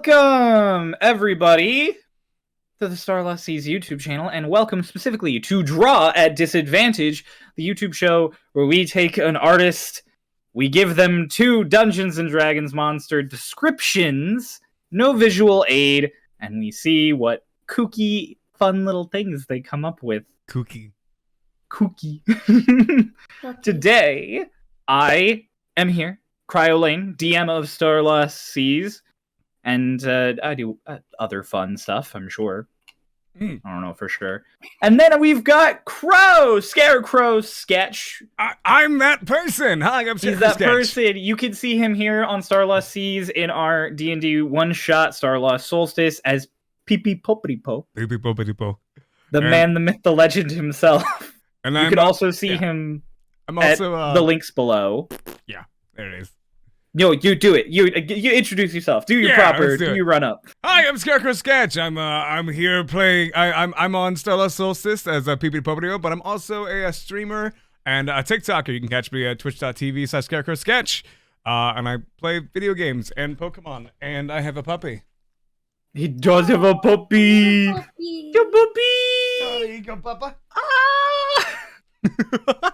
Welcome, everybody, to the Starlost Seas YouTube channel, and welcome specifically to Draw at Disadvantage, the YouTube show where we take an artist, we give them 2 Dungeons & Dragons monster descriptions, no visual aid, and we see what kooky, fun little things they come up with. Kooky. Today, I am here, Cryolane, DM of Starlost Seas, and I do other fun stuff, I'm sure. I don't know for sure. And then we've got ScarecrowSketch. I'm that person. Hi, I'm He's that person. You can see him here on Starlost Seas in our D&D one-shot Starlost Solstice as Pee-Pee-Poppity-Po. Pee-Pee-Poppity-Po. The man, the myth, the legend himself. And you can also see him at the links below. Yeah, there it is. No, you do it. You introduce yourself. Do your proper. Do your run up. Hi, I'm ScarecrowSketch. I'm here playing. I'm on Starlost Solstice as a Pee-Pee-Poppity-Po, but I'm also a streamer and a TikToker. You can catch me at twitch.tv/ScarecrowSketch. And I play video games and Pokemon, and I have a puppy. He does have a puppy. Your puppy. Oh, there you go, Papa.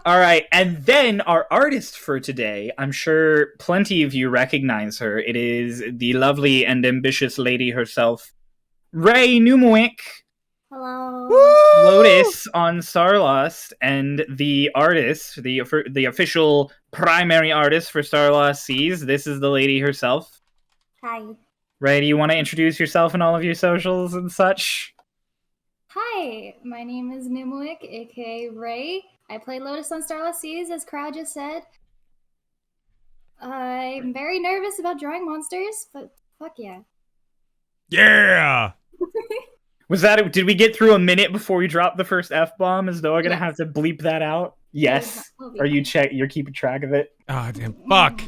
All right, and then our artist for today, I'm sure plenty of you recognize her. It is the lovely and ambitious lady herself, Ray Numuik. Hello. Lotus on Starlost, and the artist, the official primary artist for Starlost Seas. This is the lady herself. Hi. Ray, do you want to introduce yourself and all of your socials and such? Hi, my name is Numuik, aka Ray. I play Lotus on Starlost Seas, as Crow just said. I'm very nervous about drawing monsters, but fuck yeah. Yeah! Was that? Did we get through a minute before we dropped the first F-bomb? Is Noah gonna have to bleep that out? Yes. Are you you're keeping track of it? Oh, damn. Fuck.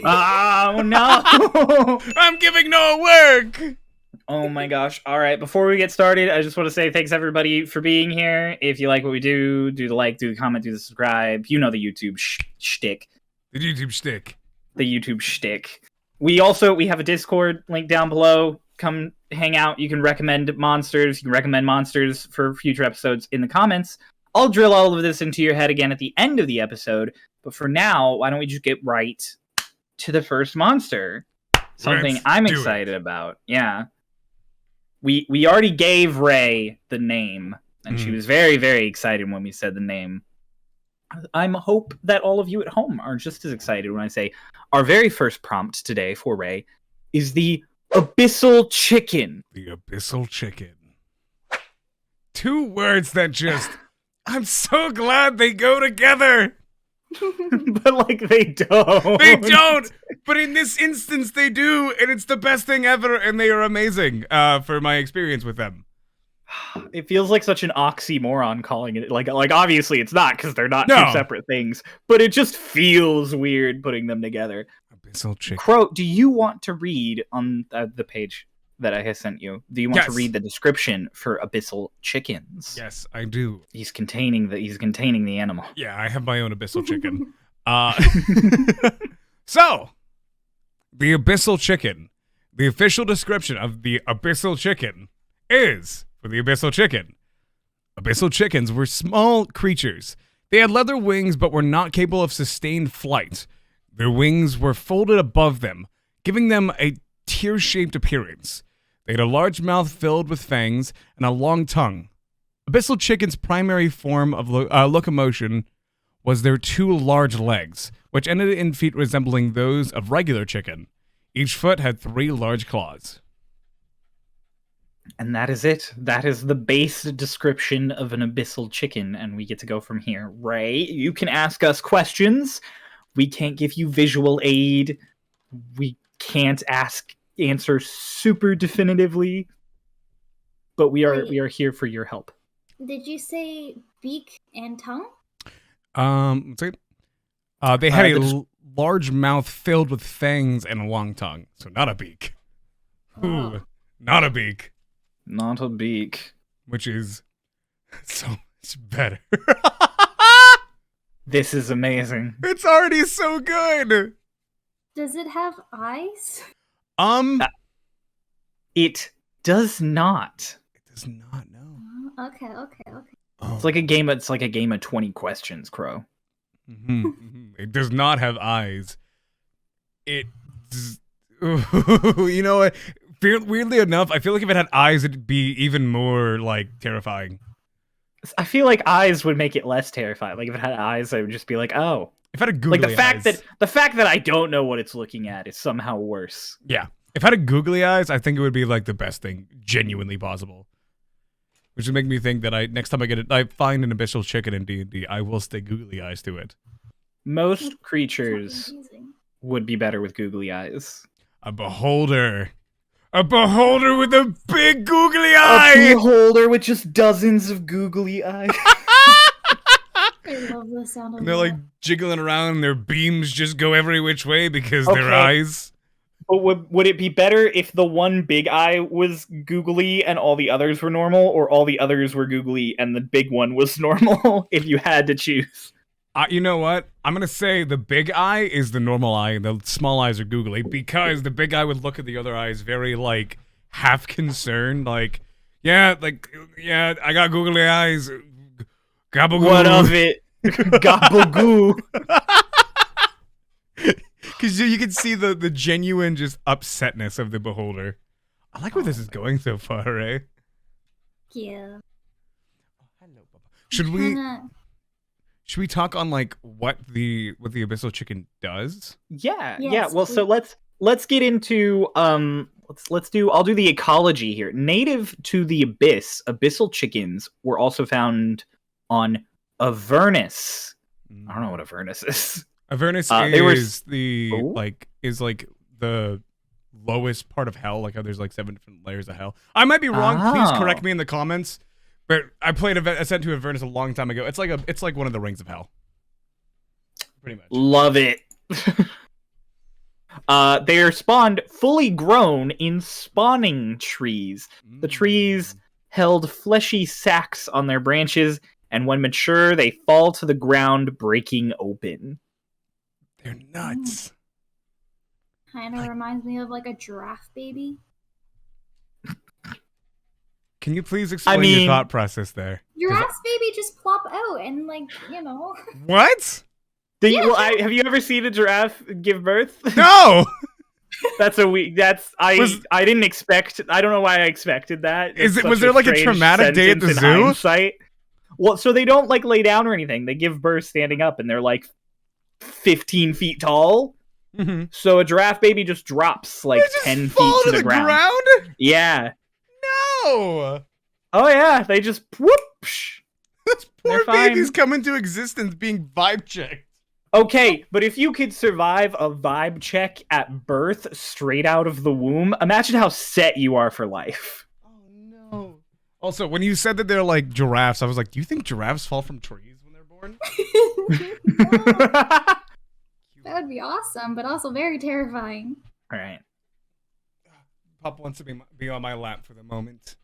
Oh, no! I'm giving Noah work! Oh my gosh. All right, before we get started, I just want to say thanks everybody for being here. If you like what we do the like, do the comment, do the subscribe. You know the YouTube shtick. The YouTube shtick. The YouTube shtick. We have a Discord link down below. Come hang out. You can recommend monsters. You can recommend monsters for future episodes in the comments. I'll drill all of this into your head again at the end of the episode. But for now, why don't we just get right to the first monster? Something I'm excited about. Yeah. We already gave Ray the name, and she was very, very excited when we said the name. I hope that all of you at home are just as excited when I say our very first prompt today for Ray is the Abyssal Chicken. The Abyssal Chicken. 2 words that just... I'm so glad they go together! But, like, they don't. They don't! But in this instance, they do, and it's the best thing ever, and they are amazing, for my experience with them. It feels like such an oxymoron calling it. Like obviously it's not, because they're not 2 separate things, but it just feels weird putting them together. Abyssal Chicken. Crow, do you want to read on the page that I have sent you? Do you want to read the description for Abyssal Chickens? Yes, I do. He's containing the animal. Yeah, I have my own Abyssal Chicken. So, the Abyssal Chicken. The official description of the Abyssal Chicken is, for the Abyssal Chicken, Abyssal Chickens were small creatures. They had leather wings but were not capable of sustained flight. Their wings were folded above them, giving them a tear-shaped appearance. They had a large mouth filled with fangs and a long tongue. Abyssal Chicken's primary form of locomotion was their 2 large legs, which ended in feet resembling those of regular chicken. Each foot had 3 large claws. And that is it. That is the base description of an Abyssal Chicken, and we get to go from here. Ray, you can ask us questions. We can't give you visual aid. We can't answer super definitively, but we are here for your help. Did you say beak and tongue? Let's see. They had a large mouth filled with fangs and a long tongue, so not a beak. Ooh, not a beak. Not a beak. Which is so much better. This is amazing. It's already so good. Does it have eyes? It does not. It does not know. Okay. Oh. It's like a game. It's like a game of 20 questions, Crow. It does not have eyes. You know what? Weirdly enough, I feel like if it had eyes, it'd be even more like terrifying. I feel like eyes would make it less terrifying. Like if it had eyes, I would just be like, oh. If I had a googly like eyes, the fact that I don't know what it's looking at is somehow worse. yeah. If I had googly eyes, I think it would be like the best thing genuinely possible. Which would make me think that next time I find an abyssal chicken in D&D, I will stay googly eyes to it. Most creatures would be better with googly eyes. A beholder. A beholder with a big googly eye! A beholder with just dozens of googly eyes. I love the sound of And they're like jiggling around and their beams just go every which way because their Okay. eyes. But would it be better if the one big eye was googly and all the others were normal, or all the others were googly and the big one was normal, if you had to choose? You know what? I'm going to say the big eye is the normal eye and the small eyes are googly because the big eye would look at the other eyes very, like, half concerned. Like, yeah, I got googly eyes. Gabagoo. What of it? Gabagoo. Because you can see the genuine just upsetness of the beholder. I like where this is going so far, eh? Yeah. Should we talk on like what the abyssal chicken does? Yeah. Yes, Well, so let's get into I'll do the ecology here. Native to the abyss, abyssal chickens were also found on Avernus. I don't know what Avernus is. Avernus is the lowest part of hell. Like how there's like 7 different layers of hell. I might be wrong. Please correct me in the comments. But I played Ascent to Avernus a long time ago. It's like one of the rings of hell. Pretty much. Love it. They are spawned fully grown in spawning trees. The trees held fleshy sacs on their branches, and when mature, they fall to the ground, breaking open. They're nuts. Kind of reminds me of like a giraffe baby. Can you please explain your thought process there? Giraffes baby just plop out and like, you know. What? Have you ever seen a giraffe give birth? No. I didn't expect. I don't know why I expected that. Was there like a traumatic day at the zoo? Hindsight. Well, so they don't like lay down or anything. They give birth standing up, and they're like 15 feet tall. Mm-hmm. So a giraffe baby just drops like 10 feet to the ground. Yeah. No. Oh yeah, they just whoop. This poor baby's come into existence being vibe checked. Okay, but if you could survive a vibe check at birth straight out of the womb, imagine how set you are for life. Oh no. Also, when you said that they're like giraffes, I was like, do you think giraffes fall from trees when they're born? That would be awesome, but also very terrifying. All right. Pop wants to be on my lap for the moment.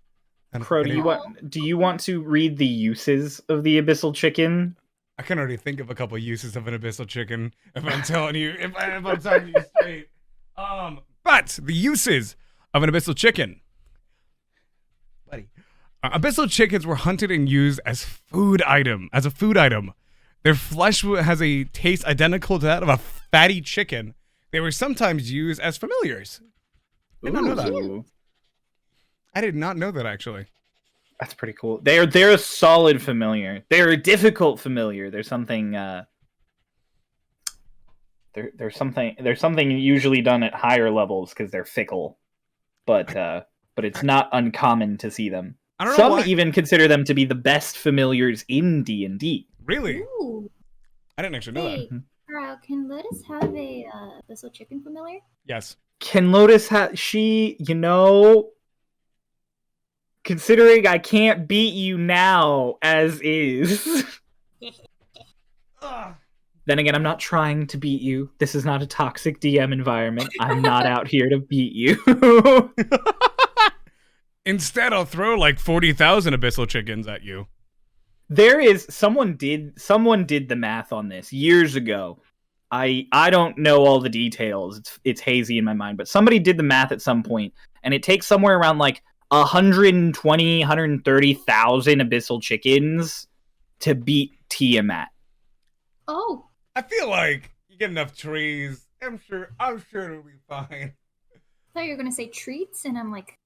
Crow, do you want to read the uses of the abyssal chicken? I can already think of a couple uses of an abyssal chicken. If I'm telling you, if I'm telling you straight. But the uses of an abyssal chicken, buddy. Abyssal chickens were hunted and used as a food item. Their flesh has a taste identical to that of a fatty chicken. They were sometimes used as familiars. I did not know that. I did not know that, actually. That's pretty cool. They're a solid familiar. They're a difficult familiar. There's something there's something usually done at higher levels because they're fickle, but it's not uncommon to see them. I don't know Some why. even consider them to be the best familiars in D&D. Really? Ooh. I didn't actually know Wait, that. can Lotus have a abyssal chicken familiar? Yes. Can Lotus have considering I can't beat you now as is. Then again, I'm not trying to beat you. This is not a toxic DM environment. I'm not out here to beat you. Instead, I'll throw like 40,000 abyssal chickens at you. There is someone did the math on this years ago. I don't know all the details. It's hazy in my mind, but somebody did the math at some point, and it takes somewhere around like 120, 130,000 abyssal chickens to beat Tiamat. Oh. I feel like you get enough trees. I'm sure it'll be fine. I thought you were gonna say treats, and I'm like,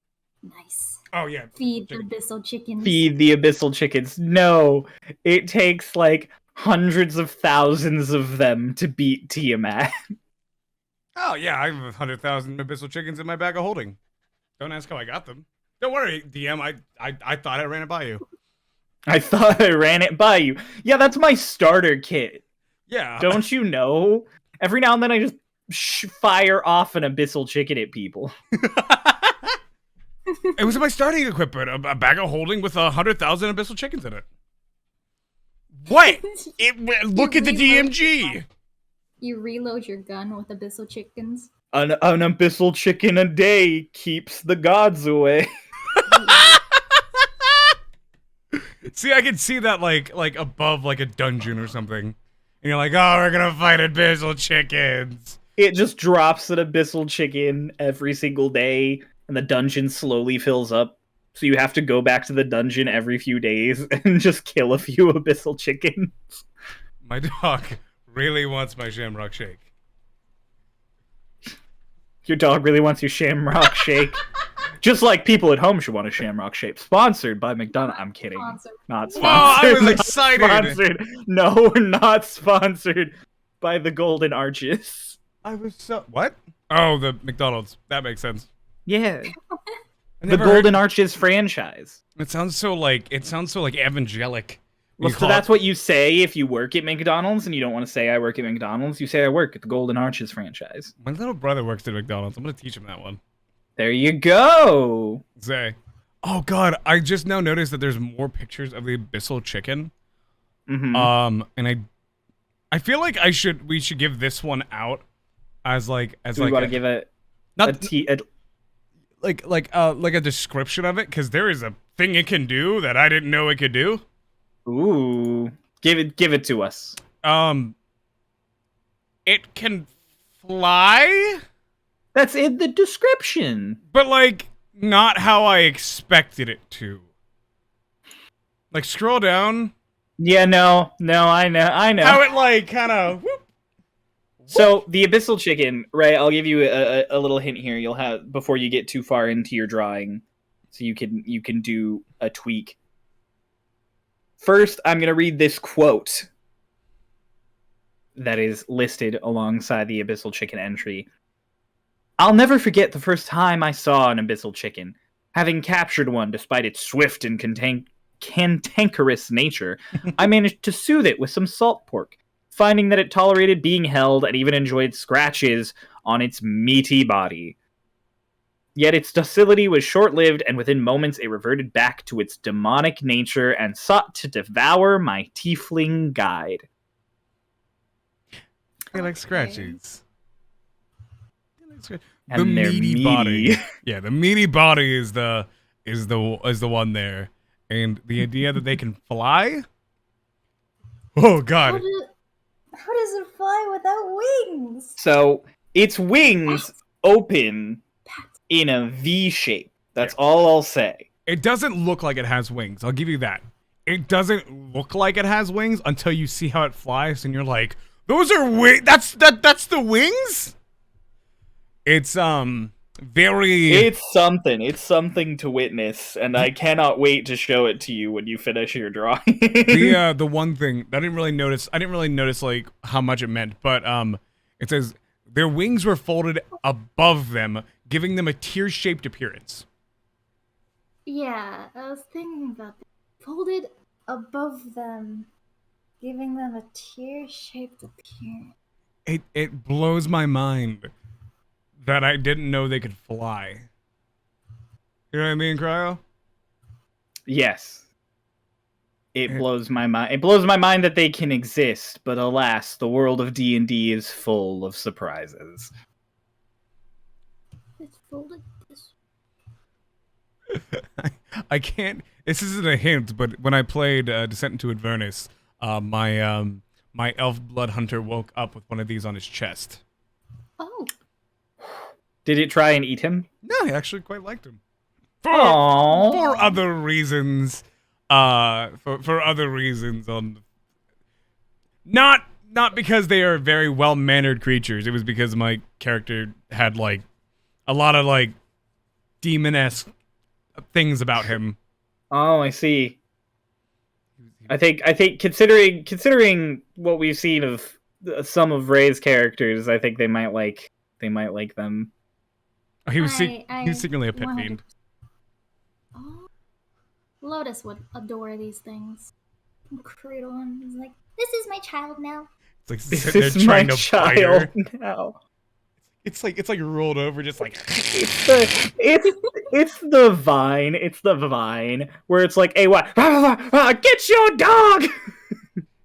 nice. Oh yeah. Feed the abyssal chickens. Feed the abyssal chickens. No, it takes like hundreds of thousands of them to beat Tiamat. Oh yeah, I have 100,000 abyssal chickens in my bag of holding. Don't ask how I got them. Don't worry, DM. I thought I ran it by you. I thought I ran it by you. Yeah, that's my starter kit. Yeah. Don't you know? Every now and then I just fire off an abyssal chicken at people. It was my starting equipment, a bag of holding with 100,000 abyssal chickens in it. What? Look at the DMG. You reload your gun with abyssal chickens. An abyssal chicken a day keeps the gods away. See, I can see that like above like a dungeon or something. And you're like, oh, we're gonna fight abyssal chickens. It just drops an abyssal chicken every single day, and the dungeon slowly fills up. So you have to go back to the dungeon every few days and just kill a few abyssal chickens. My dog really wants my shamrock shake. Your dog really wants your shamrock shake. Just like people at home should want a shamrock shake. Sponsored by McDonald's. I'm kidding. Not sponsored. Oh, I was Not excited. Sponsored. No, we're not sponsored by the Golden Arches. I was so... What? Oh, the McDonald's. That makes sense. Yeah. The Golden Arches franchise. It sounds so like evangelic. Well, so that's what you say if you work at McDonald's and you don't want to say I work at McDonald's. You say I work at the Golden Arches franchise. My little brother works at McDonald's. I'm gonna teach him that one. There you go. Say. Oh god, I just now noticed that there's more pictures of the Abyssal Chicken. Mm-hmm. And I feel like we should give this one out as like we want to give it like a description of it, because there is a thing it can do that I didn't know it could do. Ooh, give it to us. It can fly. That's in the description. But like not how I expected it to. Like scroll down. Yeah, no, I know. How it like kind of. So the Abyssal Chicken, right? I'll give you a little hint here. You'll have before you get too far into your drawing, so you can do a tweak. First, I'm gonna read this quote that is listed alongside the Abyssal Chicken entry. I'll never forget the first time I saw an Abyssal Chicken. Having captured one despite its swift and cantankerous nature, I managed to soothe it with some salt pork, finding that it tolerated being held and even enjoyed scratches on its meaty body. Yet its docility was short-lived, and within moments it reverted back to its demonic nature and sought to devour my tiefling guide. They like scratches. And the they're meaty body. Yeah, the meaty body is the one there. And the idea that they can fly? Oh god. How does it fly without wings? So its wings open in a V shape. That's all I'll say. It doesn't look like it has wings. I'll give you that. It doesn't look like it has wings until you see how it flies, and you're like, those are wings. That's the wings? It's very. It's something. It's something to witness, and I cannot wait to show it to you when you finish your drawing. The one thing I didn't really notice like how much it meant, but it says their wings were folded above them, giving them a tear-shaped appearance. Yeah, I was thinking about that. Folded above them, giving them a tear-shaped appearance. It blows my mind that I didn't know they could fly. You know what I mean, Cryo? Yes. It blows my mind. It blows my mind that they can exist, but alas, the world of D&D is full of surprises. It's folded this. I can't. This isn't a hint, but when I played Descent into Avernus, my my elf blood hunter woke up with one of these on his chest. Oh. Did it try and eat him? No, I actually quite liked him. Aww. For other reasons. For other reasons not because they are very well-mannered creatures. It was because my character had like a lot of like demon-esque things about him. Oh, I see. I think considering what we've seen of some of Ray's characters, I think they might like them. Oh, he was secretly a pit 100%. fiend. Oh. Lotus would adore these things. Cradle him. He's like, "This is my child now." It's like This sitting there is trying my to bite her. child now. It's like rolled over, just like. It's the vine. It's the vine where it's like, "Hey, what? Get your dog!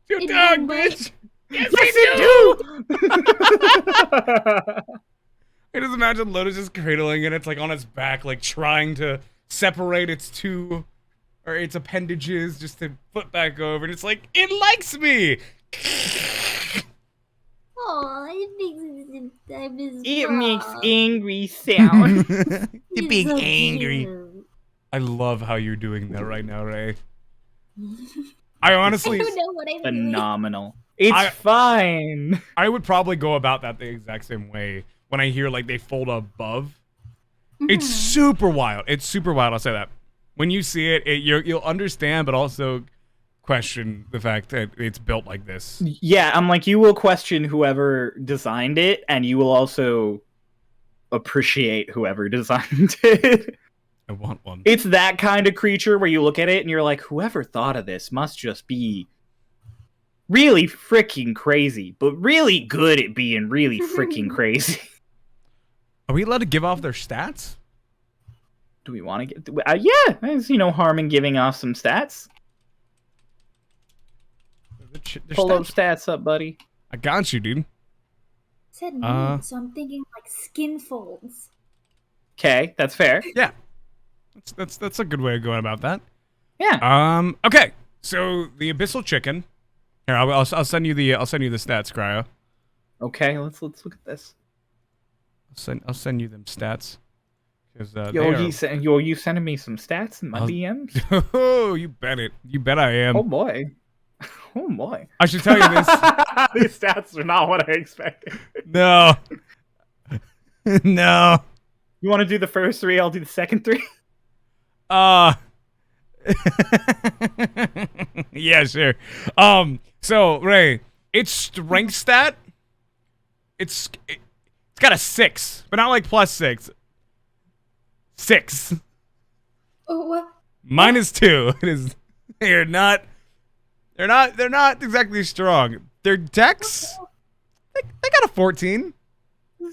Your It dog, didn't bite. bitch! Yes, it do!" I just imagine Lotus just cradling and it's like on its back, like trying to separate its appendages just to flip back over, and it's like, it likes me! Oh, It makes angry sound. The big angry. I love how you're doing that right now, Ray. I honestly, I don't know what I'm doing. Phenomenal. It's fine. I would probably go about that the exact same way when I hear like they fold above. It's super wild. It's super wild, I'll say that. When you see it, you'll understand, but also question the fact that it's built like this. Yeah, I'm like, you will question whoever designed it, and you will also appreciate whoever designed it. I want one. It's that kind of creature where you look at it and you're like, whoever thought of this must just be really freaking crazy, but really good at being really freaking crazy. Are we allowed to give off their stats? Do we want to get... yeah, there's, no harm in giving off some stats. Their Pull those stats up, buddy. I got you, dude. Said me, so I'm thinking like skin folds. Okay, that's fair. Yeah. That's a good way of going about that. Yeah. Okay. So the Abyssal Chicken. Here, I'll send you the stats, Cryo. Okay, let's look at this. I'll send you them stats. Because you sending me some stats in my DMs? Oh, you bet it. You bet I am. Oh boy. Oh boy. I should tell you this. These stats are not what I expected. No. No. You want to do the first three? I'll do the second three. Yeah, sure. So Ray, its strength stat, it's got a 6, but not like +6. 6. Oh, what? -2. It is. They're not exactly strong. Their dex, they got a 14.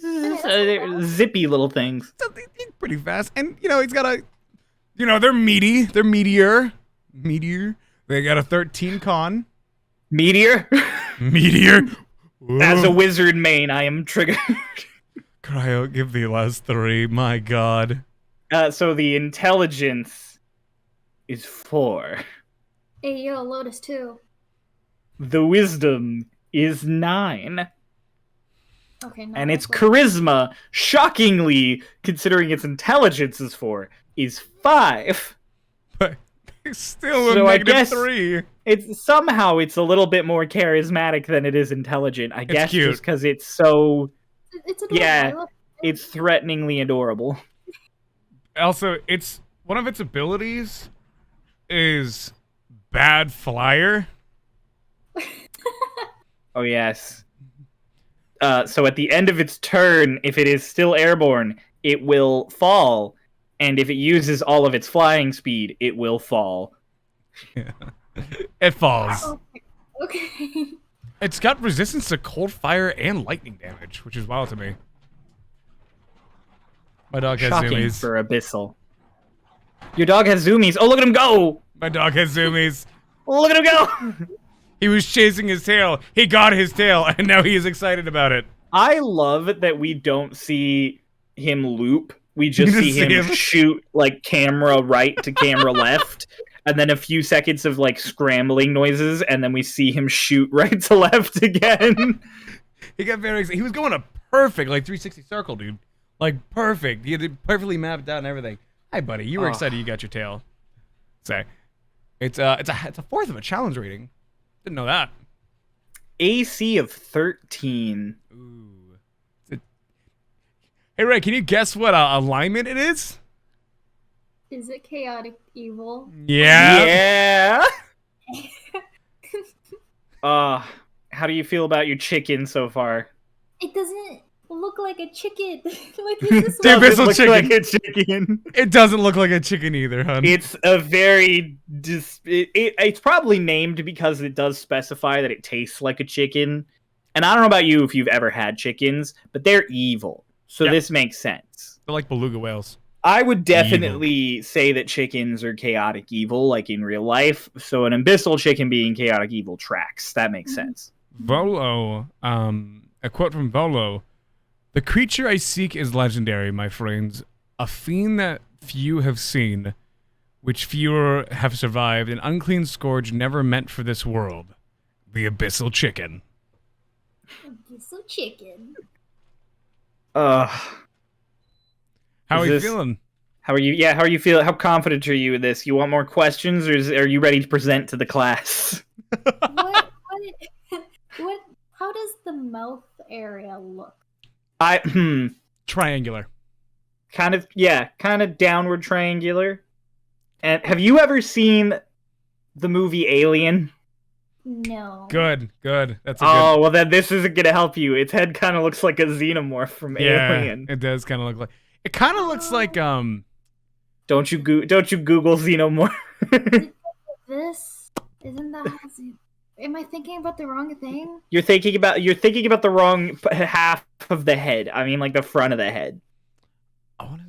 They're zippy little things. So they're pretty fast, and he's got a, they're meaty. They're meteor. They got a 13 con. Meteor. As a wizard main, I am triggered. Cryo, give the last 3. My God. So the intelligence is 4. Hey, yo, Lotus too. The wisdom is 9. Okay, no. And its charisma, shockingly, considering its intelligence is 4, is 5. But it's still So a I guess -3. it's a little bit more charismatic than it is intelligent. I guess cute. just because it's so... It's adorable. Yeah. I love it. It's threateningly adorable. Also, it's one of its abilities is bad flyer. Oh, yes. So at the end of its turn, if it is still airborne, it will fall. And if it uses all of its flying speed, it will fall. It falls. Oh, okay. It's got resistance to cold fire and lightning damage, which is wild to me. My dog has Shocking zoomies. for Abyssal. Your dog has zoomies. Oh, look at him go! My dog has zoomies. Look at him go! He was chasing his tail. He got his tail, and now he is excited about it. I love that we don't see him loop. We just see him shoot, like, camera right to camera left. and then a few seconds of like scrambling noises, and then we see him shoot right to left again. He got very excited. He was going a perfect, like, 360 circle, dude. Like, perfect. He had it perfectly mapped out and everything. Hi, buddy. You were excited you got your tail. So, it's a fourth of a challenge rating. Didn't know that. AC of 13. Ooh. Hey, Ray, can you guess what alignment it is? Is it chaotic evil? Yeah. Yeah. How do you feel about your chicken so far? It doesn't look like a chicken. Like The Abyssal Chicken. Like a chicken. It doesn't look like a chicken either, hun. It's a very it's probably named because it does specify that it tastes like a chicken. And I don't know about you if you've ever had chickens, but they're evil. So this makes sense. They're like beluga whales. I would definitely say that chickens are chaotic evil, like in real life. So an abyssal chicken being chaotic evil tracks. That makes sense. Volo, a quote from Volo. The creature I seek is legendary, my friends. A fiend that few have seen, which fewer have survived, an unclean scourge never meant for this world. The Abyssal Chicken. Abyssal Chicken. How are you feeling? How are you? Yeah, how are you feeling? How confident are you in this? You want more questions, or are you ready to present to the class? What? How does the mouth area look? Triangular. Kind of downward triangular. And have you ever seen the movie Alien? No. Good. That's a good... well then this isn't gonna help you. Its head kind of looks like a xenomorph from Alien. It does kind of look like. It kind of looks like Don't you Google xenomorph? This isn't that. Am I thinking about the wrong thing? You're thinking about the wrong half of the head. I mean, like the front of the head. I want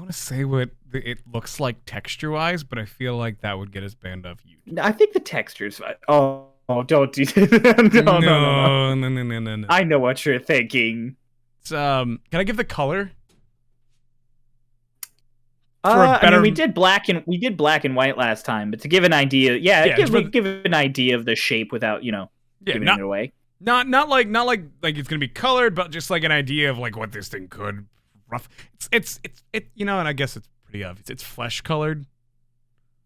to say what it looks like texture-wise, but I feel like that would get us banned off YouTube. I think the texture's fine. Oh, don't do that. No. I know what you're thinking. It's, can I give the color? I mean, we did black and white last time, but to give an idea, give an idea of the shape without, giving it away. Not like it's gonna be colored, but just like an idea of like what this thing could. It's and I guess it's pretty obvious. It's flesh colored.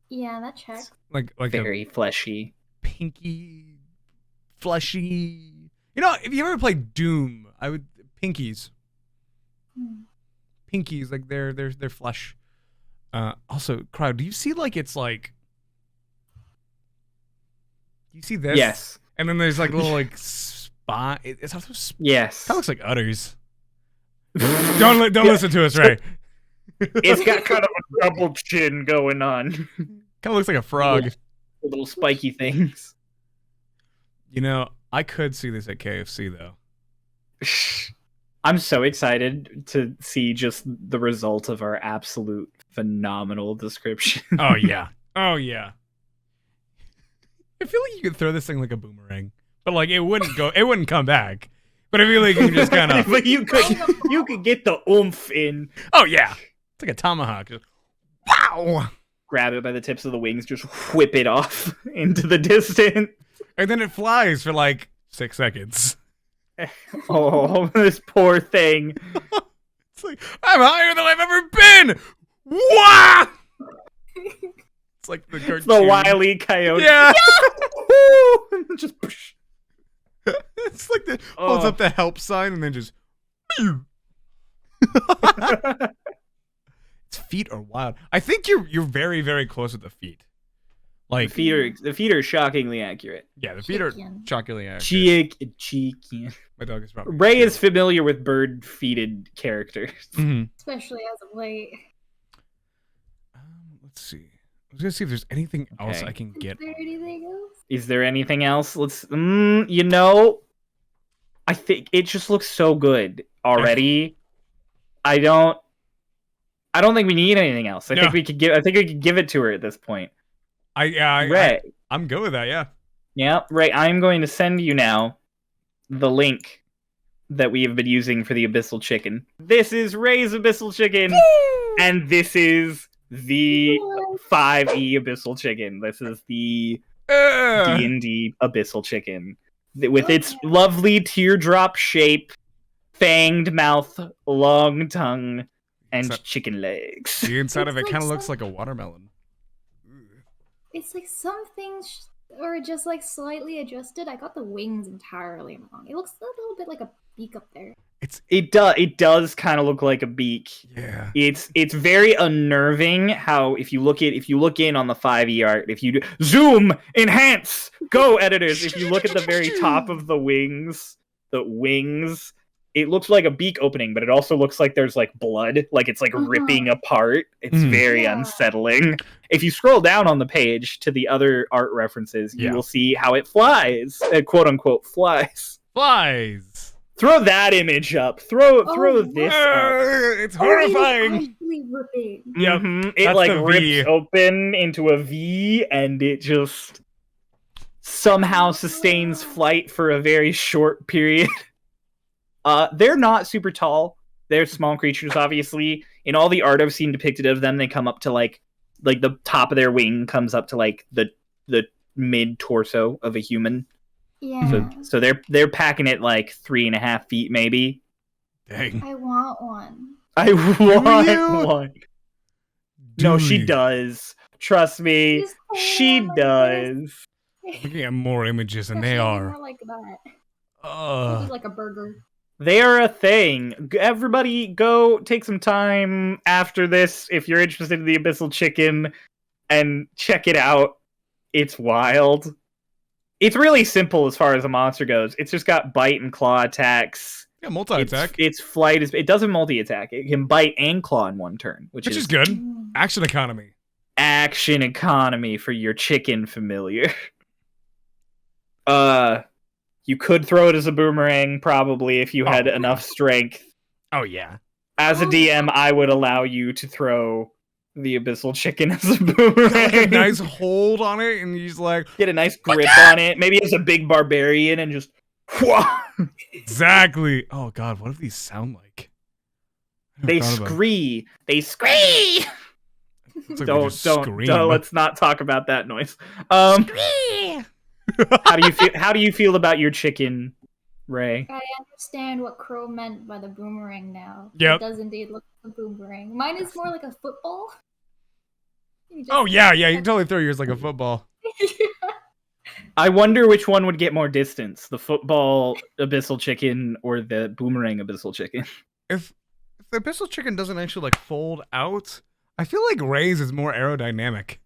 Yeah, that checks. Like very fleshy, pinky, fleshy. If you ever played Doom, pinkies. Pinkies, like they're flesh. Also, Crowd, do you see it's like... Do you see this? Yes. And then there's like little spot. Yes. That looks like udders. Don't listen to us, Ray. It's got kind of a double chin going on. Kind of looks like a frog. Little spiky things. I could see this at KFC though. I'm so excited to see just the result of our absolute phenomenal description. Oh yeah. I feel like you could throw this thing like a boomerang, but it wouldn't come back. But I feel like you can just kind of. But you could get the oomph in. Oh yeah, it's like a tomahawk. Just, wow. Grab it by the tips of the wings, just whip it off into the distance, and then it flies for 6 seconds. Oh, this poor thing. It's like, I'm higher than I've ever been! Wow! It's like the cartoon. The Wile E. Coyote. Yeah! Just it's like the holds up the help sign and then just Its feet are wild. I think you're very, very close with the feet. The feet are shockingly accurate. Yeah, the feet are shockingly accurate. Chicken. My dog is probably Ray is familiar with bird-feeted characters. Mm-hmm. Especially as of late. Let's see. I was gonna see if there's anything else I can get. Is there anything else? Is there anything else? Let's. I think it just looks so good already. I don't think we need anything else. I think we could give it to her at this point. Ray, I'm good with that. Yeah. Yeah, Ray. I'm going to send you now the link that we have been using for the Abyssal Chicken. This is Ray's Abyssal Chicken, and this is the 5e Abyssal Chicken. This is the D&D Abyssal Chicken. With its lovely teardrop shape, fanged mouth, long tongue, and chicken legs. The inside of it It's kind of like looks like a watermelon. It's like some things are just like slightly adjusted. I got the wings entirely wrong. It looks a little bit like a beak up there. It does kind of look like a beak. Yeah. It's very unnerving how if you look in on the 5e art, if you zoom, enhance, go editors, if you look at the very top of the wings, it looks like a beak opening, but it also looks like there's like blood, like it's like ripping apart. It's very unsettling. If you scroll down on the page to the other art references, you will see how it flies, quote unquote flies. Flies. Throw that image up. Throw this up. It's horrifying. It's actually ripping. Yep. It like rips open into a V, and it just somehow sustains flight for a very short period. They're not super tall. They're small creatures, obviously. In all the art I've seen depicted of them, they come up to like the top of their wing comes up to like the mid torso of a human. Yeah. So they're packing it like 3.5 feet, maybe. Dang. I want one. I want one. No, she does. Trust me, she does. Looking at more images, and they More are. like that. Maybe like a burger. They are a thing. Everybody go take some time after this if you're interested in the Abyssal Chicken and check it out. It's wild. It's really simple as far as a monster goes. It's just got bite and claw attacks. Yeah, multi-attack. Its flight is... It doesn't multi-attack. It can bite and claw in one turn, which is good. Action economy. Action economy for your chicken familiar. You could throw it as a boomerang, probably, if you had enough strength. Oh, yeah. As a DM, I would allow you to throw the Abyssal Chicken as a boomerang. Get a nice hold on it, and he's like... Get a nice grip on it. Maybe as a big barbarian, and just... Exactly. Oh, God, what do these sound like? They scree. They scree! Like don't, let's not talk about that noise. How do you feel about your chicken, Ray? I understand what Crow meant by the boomerang now. Yep. It does indeed look like a boomerang. Mine is more like a football. Oh, yeah, you can totally throw yours like a football. I wonder which one would get more distance, the football Abyssal Chicken or the boomerang Abyssal Chicken. If the Abyssal Chicken doesn't actually like fold out, I feel like Ray's is more aerodynamic.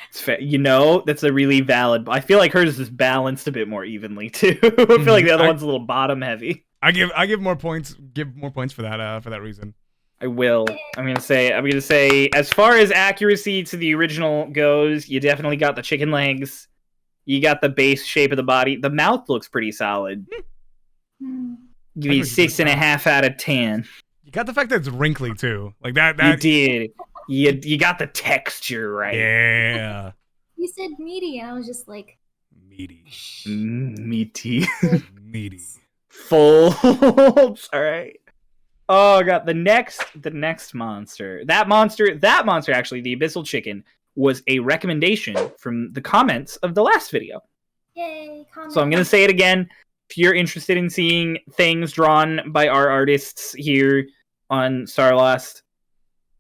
It's fair. You know, that's a really valid... I feel like hers is balanced a bit more evenly, too. I feel like the other one's a little bottom heavy. I give more points for that reason. I will. I'm gonna say, as far as accuracy to the original goes, you definitely got the chicken legs. You got the base shape of the body. The mouth looks pretty solid. Give you 6.5 out of 10. You got the fact that it's wrinkly too. Like that. You did. You got the texture right. Yeah. You said meaty, and I was just like... Meaty. Meaty. Meaty. Full. Alright. Oh god, the next monster. That monster actually, the Abyssal Chicken, was a recommendation from the comments of the last video. Yay, comments. So I'm gonna say it again. If you're interested in seeing things drawn by our artists here on Starlost,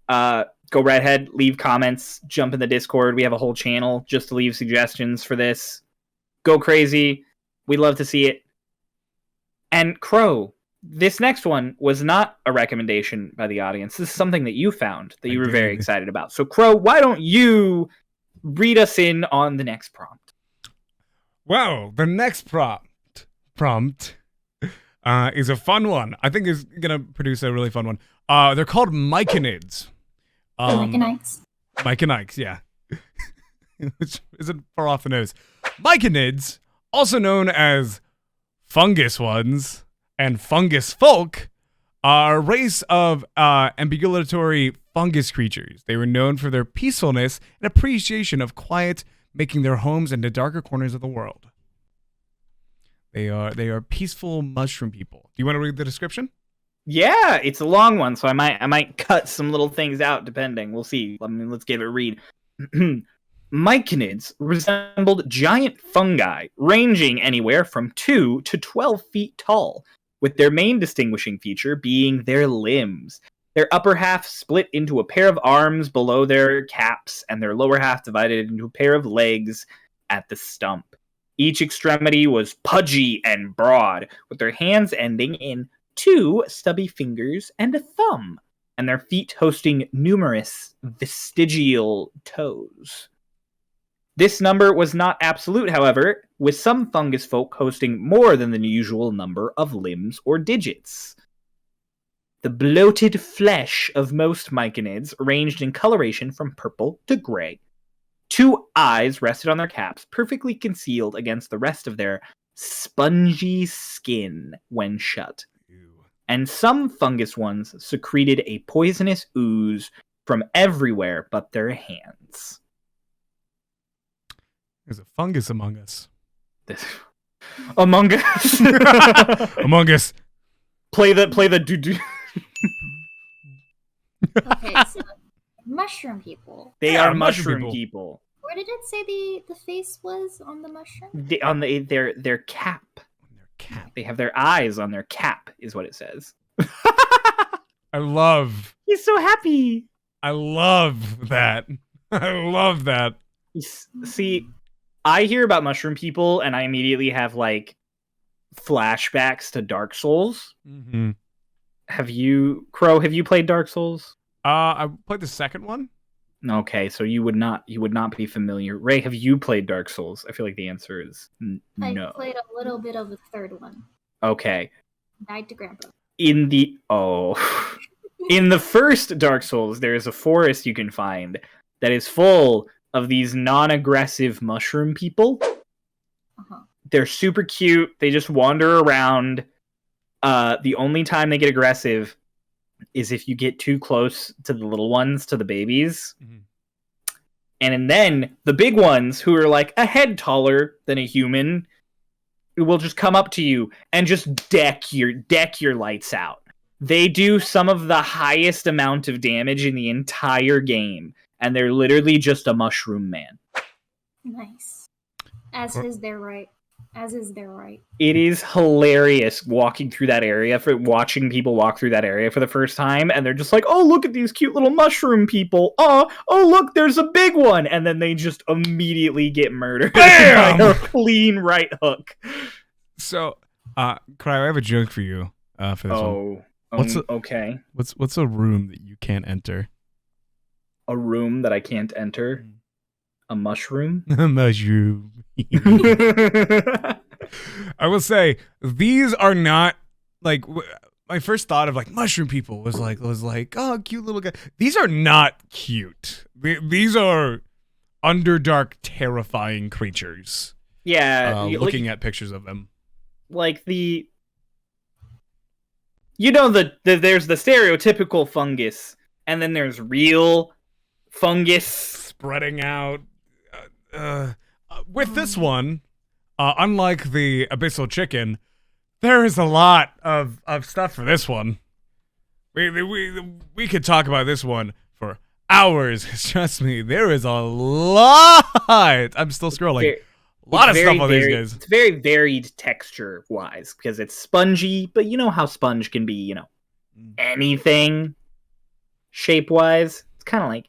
go right ahead, leave comments, jump in the Discord. We have a whole channel just to leave suggestions for this. Go crazy. We'd love to see it. And Crow, this next one was not a recommendation by the audience. This is something that you found that you were very excited about. So Crow, why don't you read us in on the next prompt? Wow, the next prompt is a fun one. I think is gonna produce a really fun one. They're called myconids. Myconides, yeah. Which isn't far off the nose. Myconids, also known as fungus ones and fungus folk, are a race of ambulatory fungus creatures. They were known for their peacefulness and appreciation of quiet, making their homes in the darker corners of the world. They are peaceful mushroom people. Do you want to read the description? Yeah, it's a long one, so I might cut some little things out depending. We'll see. Let's give it a read. Myconids resembled giant fungi, ranging anywhere from 2 to 12 feet tall, with their main distinguishing feature being their limbs. Their upper half split into a pair of arms below their caps, and their lower half divided into a pair of legs at the stump. Each extremity was pudgy and broad, with their hands ending in 2 stubby fingers and a thumb, and their feet hosting numerous vestigial toes. This number was not absolute, however, with some fungus folk hosting more than the usual number of limbs or digits. The bloated flesh of most myconids ranged in coloration from purple to gray. 2 eyes rested on their caps, perfectly concealed against the rest of their spongy skin when shut. And some fungus ones secreted a poisonous ooze from everywhere but their hands. There's a fungus among us. Among Us. Among Us. Play the do. Okay, so mushroom people. They Yeah, are mushroom mushroom people. Where did it say the face was on the mushroom? Their cap. Their cap. They have their eyes on their cap, is what it says. I love He's so happy. that. I love that. See, I hear about mushroom people, and I immediately have like flashbacks to Dark Souls. Mm-hmm. Have you played Dark Souls? I played the second one. Okay, so you would not be familiar. Ray, have you played Dark Souls? I feel like the answer is no. I played a little bit of the third one. Okay. Died to Grandpa. In the first Dark Souls, there is a forest you can find that is full of these non-aggressive mushroom people. Uh-huh. They're super cute. They just wander around. The only time they get aggressive is if you get too close to the little ones, to the babies. Mm-hmm. And then the big ones, who are like a head taller than a human, will just come up to you and just deck your lights out. They do some of the highest amount of damage in the entire game, and they're literally just a mushroom man. Nice. As is their right. It is hilarious watching people walk through that area for the first time, and they're just like, oh, look at these cute little mushroom people. Oh, look, there's a big one. And then they just immediately get murdered by a clean right hook. So, Cryo, I have a joke for you for this one. Okay. What's a room that you can't enter? A room that I can't enter? A mushroom? A mushroom. I will say these are not like my first thought of like mushroom people was like oh, cute little guy. These are not cute. These are underdark, terrifying creatures. Yeah, looking at pictures of them, like there's the stereotypical fungus, and then there's real fungus spreading out. With this one, unlike the Abyssal Chicken, there is a lot of stuff for this one. We could talk about this one for hours. Trust me, there is a lot. I'm still scrolling. A lot of stuff on these guys. It's very varied texture-wise, because it's spongy, but you know how sponge can be, anything shape-wise. It's kind of like...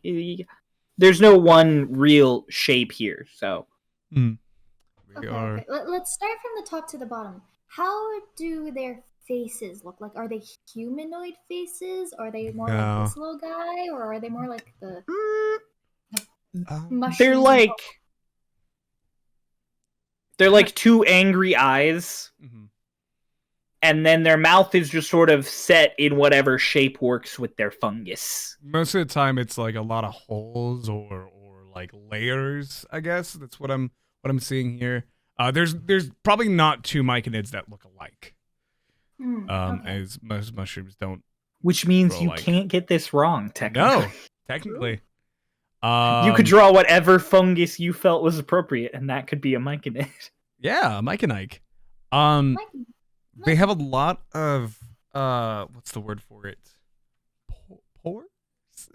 There's no one real shape here, so... Okay. Let's start from the top to the bottom. How do their faces look like? Are they humanoid faces? Are they more like this little guy? Or are they more like the mushroom? They're like 2 angry eyes. Mm-hmm. And then their mouth is just sort of set in whatever shape works with their fungus. Most of the time, it's like a lot of holes or like layers. I guess that's what I'm seeing here. There's probably not 2 myconids that look alike. Okay. As most mushrooms don't. Which means you can't get this wrong, technically. No, technically. You could draw whatever fungus you felt was appropriate, and that could be a myconid. Yeah, a myconide. They have a lot of what's the word for it? Pores?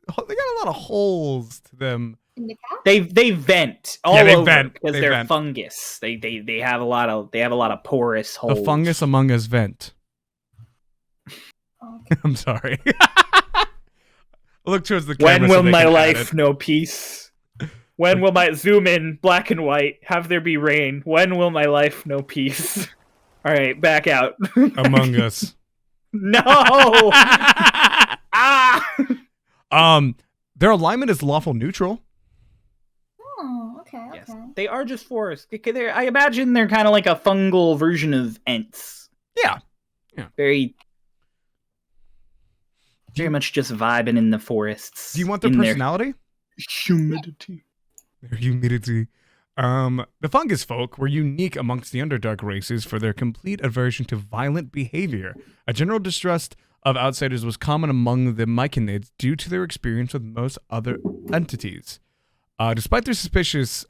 They got a lot of holes to them. In the cap? They vent all they over vent. because They they're vent. fungus. They have a lot of porous holes. The fungus among us vent. Oh, okay. I'm sorry. Look towards the camera. When so will they my can add life it. know peace? When will my zoom in black and white? Have there be rain? When will my life know peace? All right, back out. Among Us? No. Their alignment is lawful neutral. Oh, okay, Yes, okay. they are just forests. I imagine they're kind of like a fungal version of Ents. Yeah. Very much just vibing in the forests. Do you want their in personality? Humidity. Their humidity. The fungus folk were unique amongst the Underdark races for their complete aversion to violent behavior. A general distrust of outsiders was common among the Myconids due to their experience with most other entities. Despite their suspicions,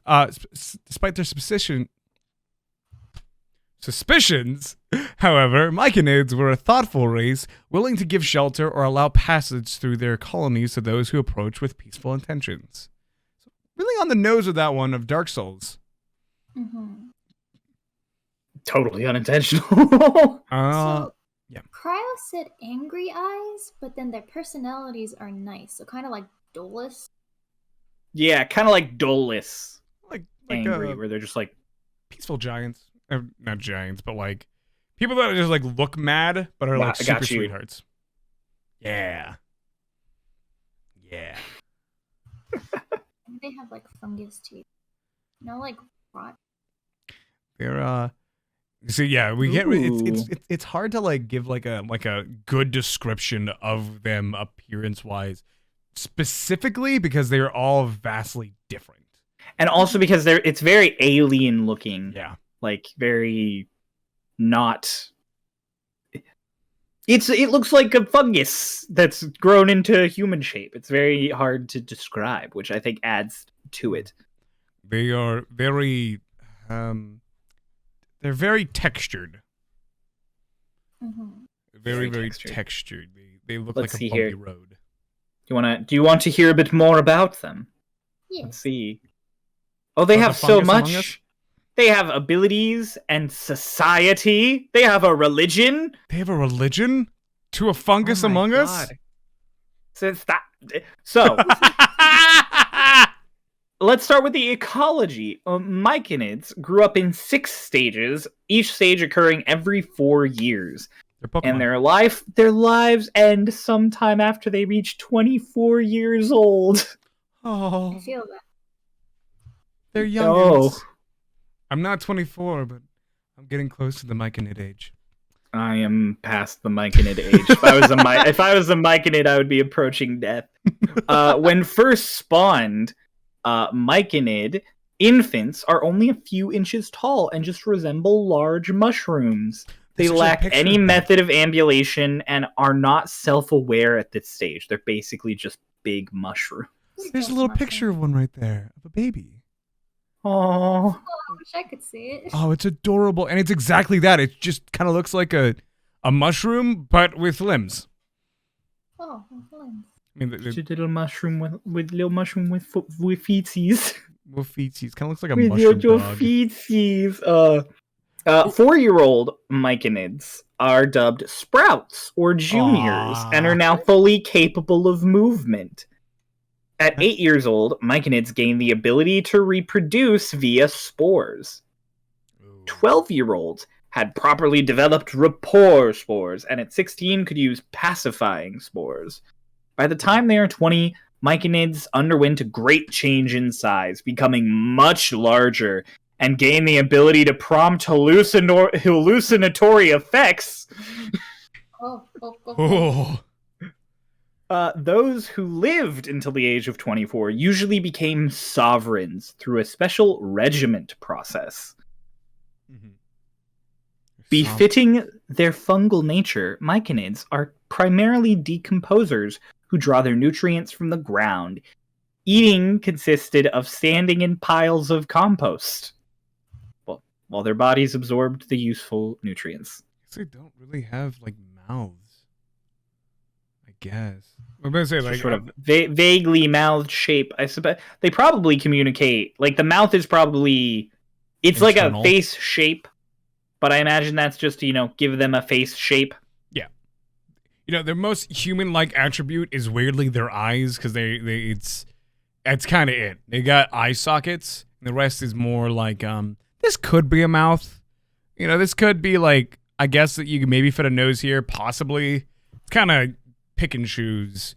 however, Myconids were a thoughtful race, willing to give shelter or allow passage through their colonies to those who approach with peaceful intentions. So really on the nose with that one of Dark Souls. Mm-hmm. Totally unintentional. So, yeah. Cryo said angry eyes, but then their personalities are nice. So kind of like Dolus. Yeah, kind of like Dolus. Like Angry, where they're just like peaceful giants. Not giants, but like people that just like look mad, but are like I got super you. sweethearts. Yeah. Yeah. They have like fungus teeth. No, like rot. They're so yeah, we get it's hard to like give like a good description of them appearance wise, specifically because they're all vastly different, and also because it's very alien looking. Yeah, like very not. It looks like a fungus that's grown into human shape. It's very hard to describe, which I think adds to it. They are very they're very textured. Mm-hmm. Very textured. They look Let's like see a bumpy here. road. Do you want to hear a bit more about them? Yes. Let's see. Oh, they have the so fungus among us? much. They have abilities and society. They have a religion. They have a religion? To a fungus Oh my among us? God. So let's start with the ecology. Myconids grew up in 6 stages, each stage occurring every 4 years. And their lives end sometime after they reach 24 years old. Oh, I feel that. they're youngins. I'm not 24, but I'm getting close to the Myconid age. I am past the Myconid age. If I was a Myconid, I would be approaching death. When first spawned, Myconid infants are only a few inches tall and just resemble large mushrooms. They lack any method of ambulation and are not self-aware at this stage. They're basically just big mushrooms. There's a little picture of one right there of a baby. Oh, I wish I could see it. Oh, it's adorable, and it's exactly that. It just kind of looks like a mushroom, but with limbs. Oh, fun. I mean, just a little mushroom with feetsies. With feetsies, kind of looks like a With mushroom your dog. feetsies. 4-year-old Myconids are dubbed sprouts or juniors and are now fully capable of movement. At 8 years old, Myconids gain the ability to reproduce via spores. 12-year-olds had properly developed rapport spores, and at 16 could use pacifying spores. By the time they are 20, Myconids underwent a great change in size, becoming much larger, and gain the ability to prompt hallucinatory effects. Oh. Those who lived until the age of 24 usually became sovereigns through a special regiment process. Mm-hmm. Befitting their fungal nature, Myconids are primarily decomposers who draw their nutrients from the ground. Eating consisted of standing in piles of compost, while their bodies absorbed the useful nutrients. They don't really have like mouths. guess. I'm gonna say like sort of vaguely mouthed shape. I suppose they probably communicate. Like the mouth is probably it's internal. like a face shape, but I imagine that's just to give them a face shape. Yeah, their most human-like attribute is weirdly their eyes because that's kind of it. They got eye sockets, and the rest is more like this could be a mouth. This could be like I guess that you could maybe fit a nose here, possibly. It's kind of pick and choose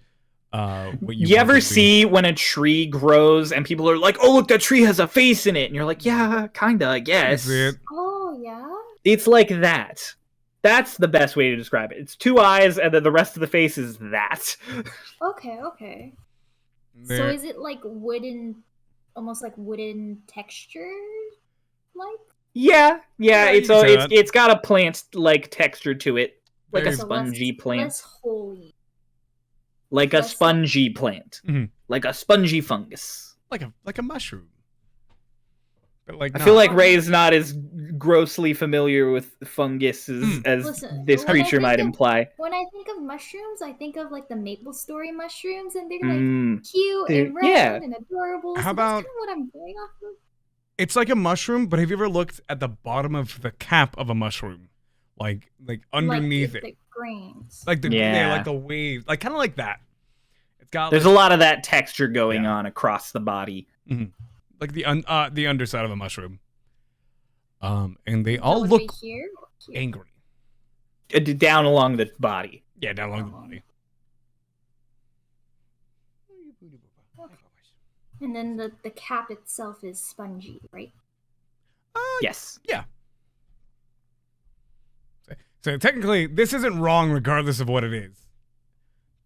what you ever see when a tree grows and people are like, oh look, that tree has a face in it, and you're like, yeah, kinda, I guess. Oh yeah, it's like that. That's the best way to describe it. It's two eyes and then the rest of the face is that. Okay. So is it like wooden, almost like wooden texture like? Yeah, it's got a plant like texture to it, like a spongy plant. Less holy. Like a spongy plant, like a spongy fungus, like a mushroom. But like, I feel like Ray's not as grossly familiar with fungus as this creature might imply. When I think of mushrooms, I think of like the Maple Story mushrooms, and they're like cute and round and adorable. How about that's kind of what I'm going off of? It's like a mushroom, but have you ever looked at the bottom of the cap of a mushroom, like underneath it? The grains. Like the like the waves, like kind of like that. It's got. There's a lot of that texture going on across the body, like the underside of a mushroom. And they all look angry. Down along the body. Yeah, down along the body. And then the cap itself is spongy, right? Yes. Yeah. So technically, this isn't wrong regardless of what it is.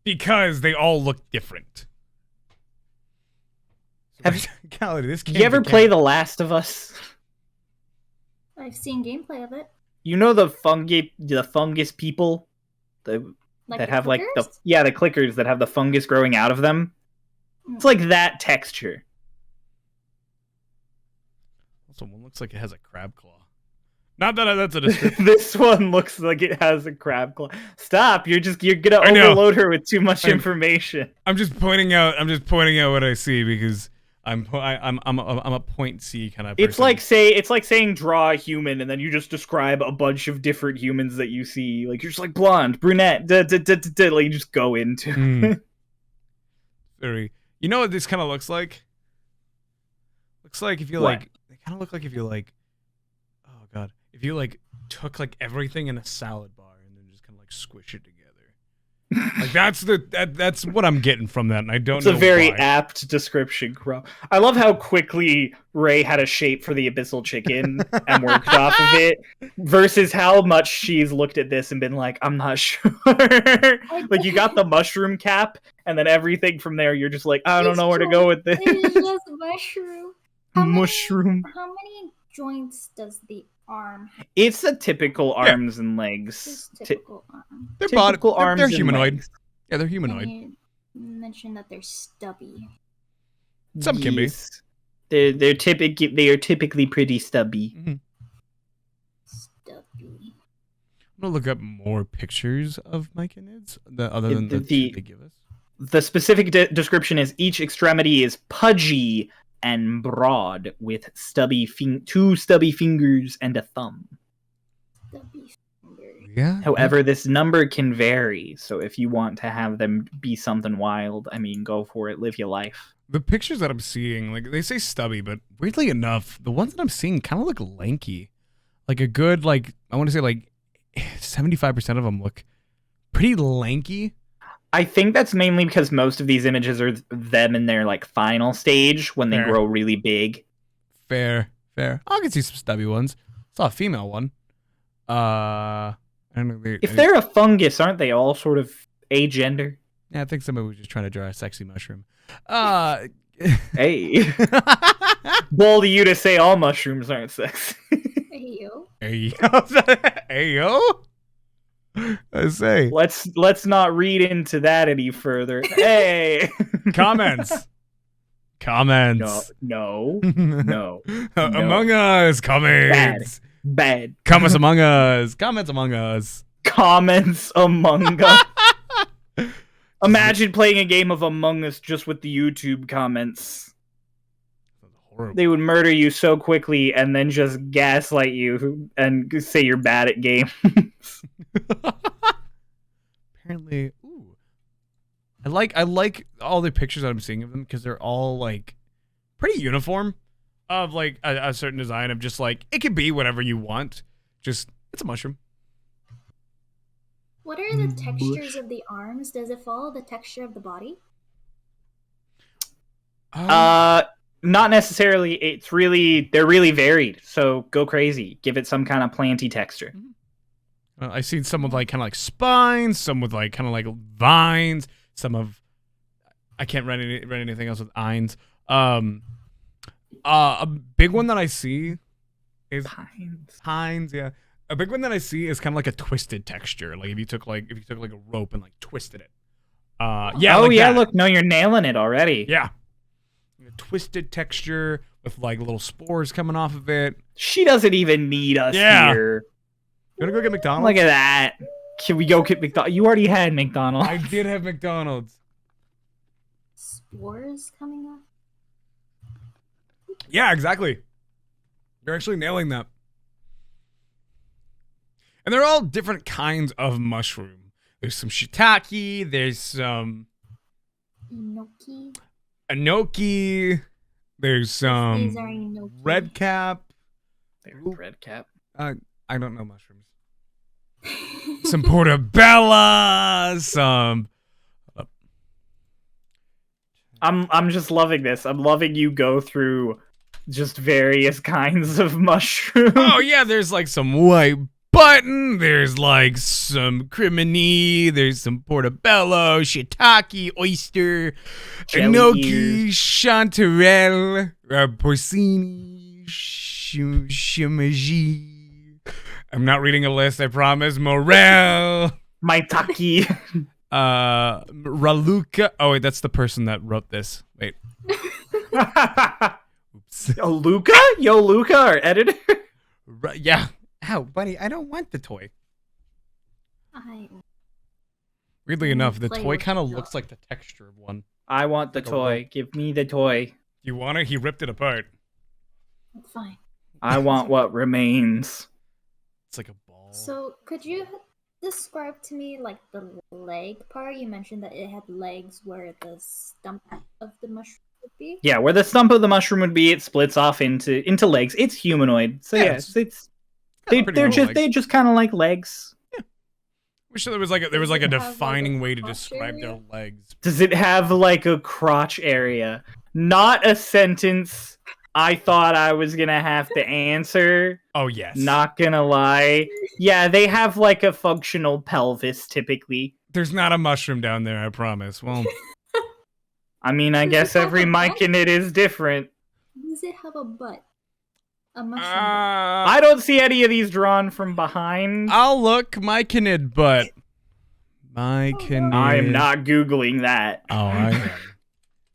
Because they all look different. You ever play The Last of Us? I've seen gameplay of it. You know the fungus people? That have like the clickers that have the fungus growing out of them? It's like that texture. Also, one looks like it has a crab claw. Not that that's a description. This one looks like it has a crab claw. Stop! You're gonna overload her with too much information. I'm just pointing out what I see because I'm a point C kind of person. It's like saying draw a human and then you just describe a bunch of different humans that you see. Like you're just like blonde, brunette, like you just go into. Very. You know what this kind of looks like? Looks like if you they kind of look like if you oh god, if you took everything in a salad bar and then just kind of squish it together. That's what I'm getting from that, and I don't know. It's a very apt description, Crow. I love how quickly Ray had a shape for the Abyssal Chicken and worked off of it, versus how much she's looked at this and been like, I'm not sure. Like, you got the mushroom cap, and then everything from there, you're just like, I don't know where to go with this. It's just mushroom. How many joints does the arm have? It's a typical arms and legs. Typical arm. They're humanoid. Legs. Yeah, they're humanoid. You mentioned that they're stubby. Some can be. They are typically pretty stubby. Mm-hmm. Stubby. I'm gonna look up more pictures of myconids other than the they give us. The specific description is each extremity is pudgy and broad with two stubby fingers and a thumb. Stubby fingers. Yeah. However, this number can vary, so if you want to have them be something wild, I mean, go for it, live your life. The pictures that I'm seeing, they say stubby, but weirdly enough, the ones that I'm seeing kind of look lanky. Like a good, I want to say 75% of them look pretty lanky. I think that's mainly because most of these images are them in their final stage when they grow really big. Fair. I can see some stubby ones. Saw a female one. I don't know. If they're a fungus, aren't they all sort of agender? Yeah, I think somebody was just trying to draw a sexy mushroom. Hey. Bold of you to say all mushrooms aren't sexy. Hey yo. Hey yo. I say. Let's not read into that any further. Hey. Comments. No. Among Us. Comments. Bad. Comments among us. Comments among us. Comments among us. Imagine playing a game of Among Us just with the YouTube comments. Horrible. They would murder you so quickly and then just gaslight you and say you're bad at games. Apparently, ooh. I like all the pictures that I'm seeing of them because they're all like pretty uniform of like a certain design of just like it could be whatever you want. Just it's a mushroom. What are the textures of the arms? Does it follow the texture of the body? Not necessarily. They're really varied. So go crazy. Give it some kind of planty texture. I've seen some with like kind of like spines, some with like kind of like vines, some of I can't read anything else with ines. A big one that I see is pines. Yeah, a big one that I see is kind of like a twisted texture. Like if you took like a rope and like twisted it. Yeah. Oh like yeah. that. Look, no, you're nailing it already. Yeah. A twisted texture with like little spores coming off of it. She doesn't even need us here. You wanna go get McDonald's? Look at that. Can we go get McDonald's? You already had McDonald's. I did have McDonald's. Spores coming off? Yeah, exactly. You're actually nailing that. And they're all different kinds of mushroom. There's some shiitake, there's some enoki, there's some red cap. Red cap. I don't know mushrooms. Some portobello, some I'm just loving this. I'm loving you go through just various kinds of mushrooms. Oh yeah, there's like some white button, there's like some crimini, there's some portobello, shiitake, oyster, enoki, chanterelle, porcini, shimaji. I'm not reading a list, I promise. Morel. Maitake. Raluca. Oh wait, that's the person that wrote this. Wait. Oops. Yo, Luca? Yo, Luca, our editor? Yeah. Ow, buddy, I don't want the toy. Weirdly enough, the toy kind of looks like the texture of one. I want the toy. Give me the toy. You want it? He ripped it apart. That's fine. I want what remains. It's like a ball. So, could you describe to me like the leg part? You mentioned that it had legs where the stump of the mushroom would be. Yeah, where the stump of the mushroom would be, it splits off into legs. It's humanoid, so yeah, they just kind of like legs. Yeah. Wish there was like a defining way to describe their legs. Does it have like a crotch area? Not a sentence I thought I was gonna have to answer. Oh yes. Not gonna lie. Yeah, they have like a functional pelvis typically. There's not a mushroom down there, I promise. Well, I mean, I guess every myconid is different. Does it have a butt? A mushroom butt? I don't see any of these drawn from behind. I'll look. Myconid butt. Myconid. I am not Googling that. Oh, I am.